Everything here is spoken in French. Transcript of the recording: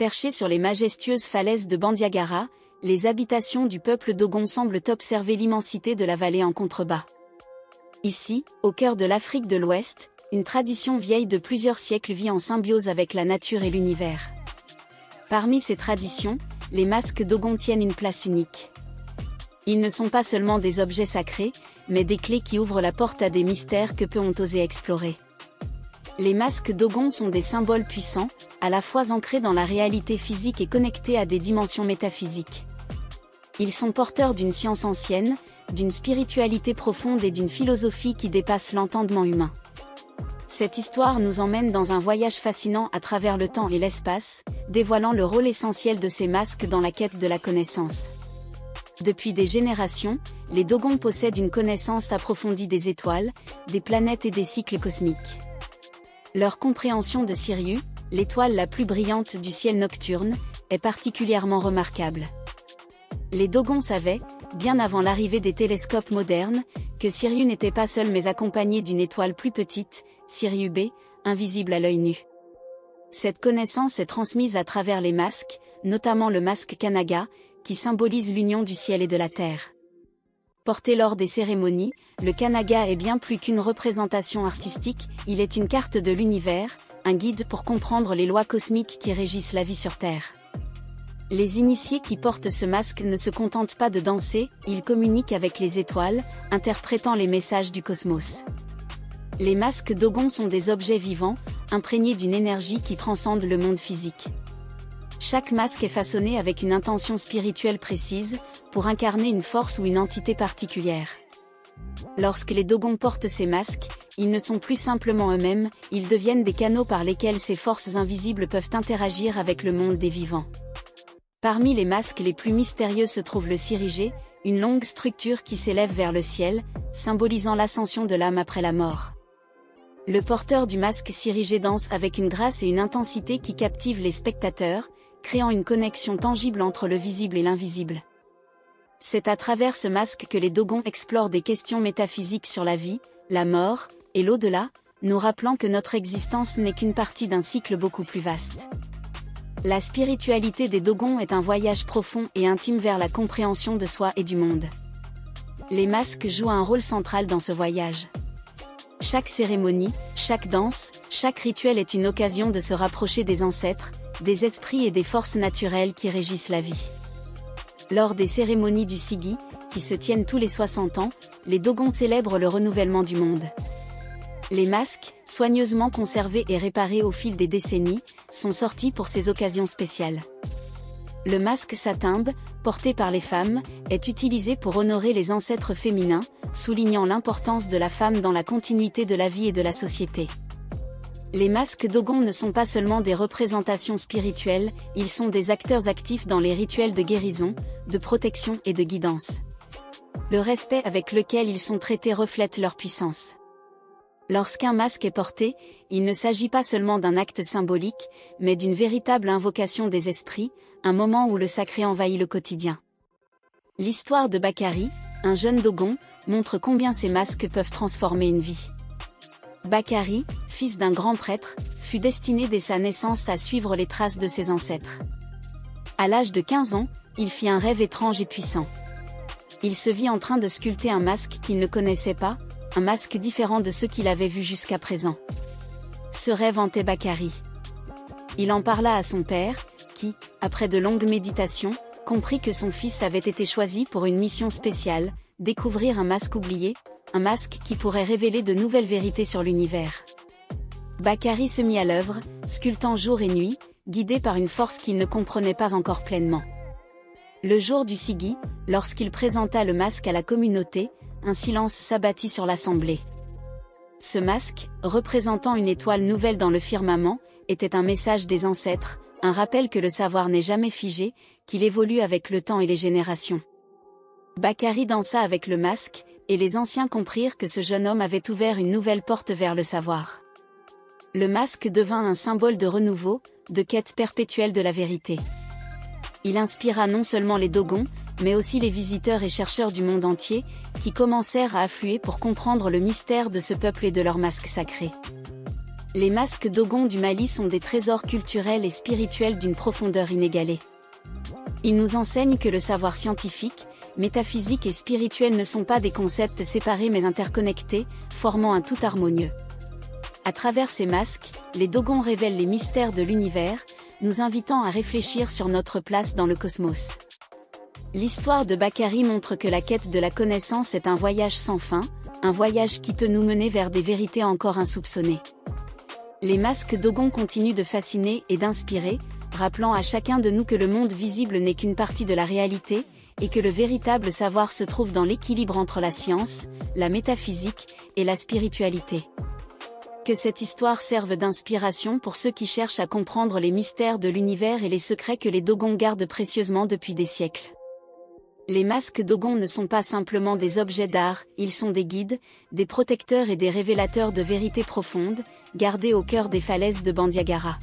Perchés sur les majestueuses falaises de Bandiagara, les habitations du peuple Dogon semblent observer l'immensité de la vallée en contrebas. Ici, au cœur de l'Afrique de l'Ouest, une tradition vieille de plusieurs siècles vit en symbiose avec la nature et l'univers. Parmi ces traditions, les masques Dogon tiennent une place unique. Ils ne sont pas seulement des objets sacrés, mais des clés qui ouvrent la porte à des mystères que peu ont osé explorer. Les masques Dogon sont des symboles puissants, à la fois ancrés dans la réalité physique et connectés à des dimensions métaphysiques. Ils sont porteurs d'une science ancienne, d'une spiritualité profonde et d'une philosophie qui dépasse l'entendement humain. Cette histoire nous emmène dans un voyage fascinant à travers le temps et l'espace, dévoilant le rôle essentiel de ces masques dans la quête de la connaissance. Depuis des générations, les Dogon possèdent une connaissance approfondie des étoiles, des planètes et des cycles cosmiques. Leur compréhension de Sirius, l'étoile la plus brillante du ciel nocturne, est particulièrement remarquable. Les Dogon savaient, bien avant l'arrivée des télescopes modernes, que Sirius n'était pas seul mais accompagné d'une étoile plus petite, Sirius B, invisible à l'œil nu. Cette connaissance est transmise à travers les masques, notamment le masque Kanaga, qui symbolise l'union du ciel et de la terre. Porté lors des cérémonies, le Kanaga est bien plus qu'une représentation artistique, il est une carte de l'univers, un guide pour comprendre les lois cosmiques qui régissent la vie sur Terre. Les initiés qui portent ce masque ne se contentent pas de danser, ils communiquent avec les étoiles, interprétant les messages du cosmos. Les masques Dogon sont des objets vivants, imprégnés d'une énergie qui transcende le monde physique. Chaque masque est façonné avec une intention spirituelle précise, pour incarner une force ou une entité particulière. Lorsque les Dogon portent ces masques, ils ne sont plus simplement eux-mêmes, ils deviennent des canaux par lesquels ces forces invisibles peuvent interagir avec le monde des vivants. Parmi les masques les plus mystérieux se trouve le Sirigé, une longue structure qui s'élève vers le ciel, symbolisant l'ascension de l'âme après la mort. Le porteur du masque Sirigé danse avec une grâce et une intensité qui captivent les spectateurs, créant une connexion tangible entre le visible et l'invisible. C'est à travers ce masque que les Dogon explorent des questions métaphysiques sur la vie, la mort, et l'au-delà, nous rappelant que notre existence n'est qu'une partie d'un cycle beaucoup plus vaste. La spiritualité des Dogon est un voyage profond et intime vers la compréhension de soi et du monde. Les masques jouent un rôle central dans ce voyage. Chaque cérémonie, chaque danse, chaque rituel est une occasion de se rapprocher des ancêtres, des esprits et des forces naturelles qui régissent la vie. Lors des cérémonies du Sigi, qui se tiennent tous les 60 ans, les Dogon célèbrent le renouvellement du monde. Les masques, soigneusement conservés et réparés au fil des décennies, sont sortis pour ces occasions spéciales. Le masque Satimbe, porté par les femmes, est utilisé pour honorer les ancêtres féminins, soulignant l'importance de la femme dans la continuité de la vie et de la société. Les masques Dogon ne sont pas seulement des représentations spirituelles, ils sont des acteurs actifs dans les rituels de guérison, de protection et de guidance. Le respect avec lequel ils sont traités reflète leur puissance. Lorsqu'un masque est porté, il ne s'agit pas seulement d'un acte symbolique, mais d'une véritable invocation des esprits, un moment où le sacré envahit le quotidien. L'histoire de Bakari, un jeune Dogon, montre combien ces masques peuvent transformer une vie. Bakari, fils d'un grand prêtre, fut destiné dès sa naissance à suivre les traces de ses ancêtres. À l'âge de 15 ans, il fit un rêve étrange et puissant. Il se vit en train de sculpter un masque qu'il ne connaissait pas, un masque différent de ceux qu'il avait vus jusqu'à présent. Ce rêve hantait Bakari. Il en parla à son père, qui, après de longues méditations, comprit que son fils avait été choisi pour une mission spéciale, découvrir un masque oublié, un masque qui pourrait révéler de nouvelles vérités sur l'univers. Bakari se mit à l'œuvre, sculptant jour et nuit, guidé par une force qu'il ne comprenait pas encore pleinement. Le jour du Sigi, lorsqu'il présenta le masque à la communauté, un silence s'abattit sur l'assemblée. Ce masque, représentant une étoile nouvelle dans le firmament, était un message des ancêtres, un rappel que le savoir n'est jamais figé, qu'il évolue avec le temps et les générations. Bakari dansa avec le masque, et les anciens comprirent que ce jeune homme avait ouvert une nouvelle porte vers le savoir. Le masque devint un symbole de renouveau, de quête perpétuelle de la vérité. Il inspira non seulement les Dogons, mais aussi les visiteurs et chercheurs du monde entier, qui commencèrent à affluer pour comprendre le mystère de ce peuple et de leur masque sacré. Les masques Dogon du Mali sont des trésors culturels et spirituels d'une profondeur inégalée. Ils nous enseignent que le savoir scientifique, métaphysique et spirituel ne sont pas des concepts séparés mais interconnectés, formant un tout harmonieux. À travers ces masques, les Dogons révèlent les mystères de l'univers, nous invitant à réfléchir sur notre place dans le cosmos. L'histoire de Bakary montre que la quête de la connaissance est un voyage sans fin, un voyage qui peut nous mener vers des vérités encore insoupçonnées. Les masques Dogon continuent de fasciner et d'inspirer, rappelant à chacun de nous que le monde visible n'est qu'une partie de la réalité, et que le véritable savoir se trouve dans l'équilibre entre la science, la métaphysique et la spiritualité. Que cette histoire serve d'inspiration pour ceux qui cherchent à comprendre les mystères de l'univers et les secrets que les Dogons gardent précieusement depuis des siècles. Les masques Dogon ne sont pas simplement des objets d'art, ils sont des guides, des protecteurs et des révélateurs de vérités profondes, gardées au cœur des falaises de Bandiagara.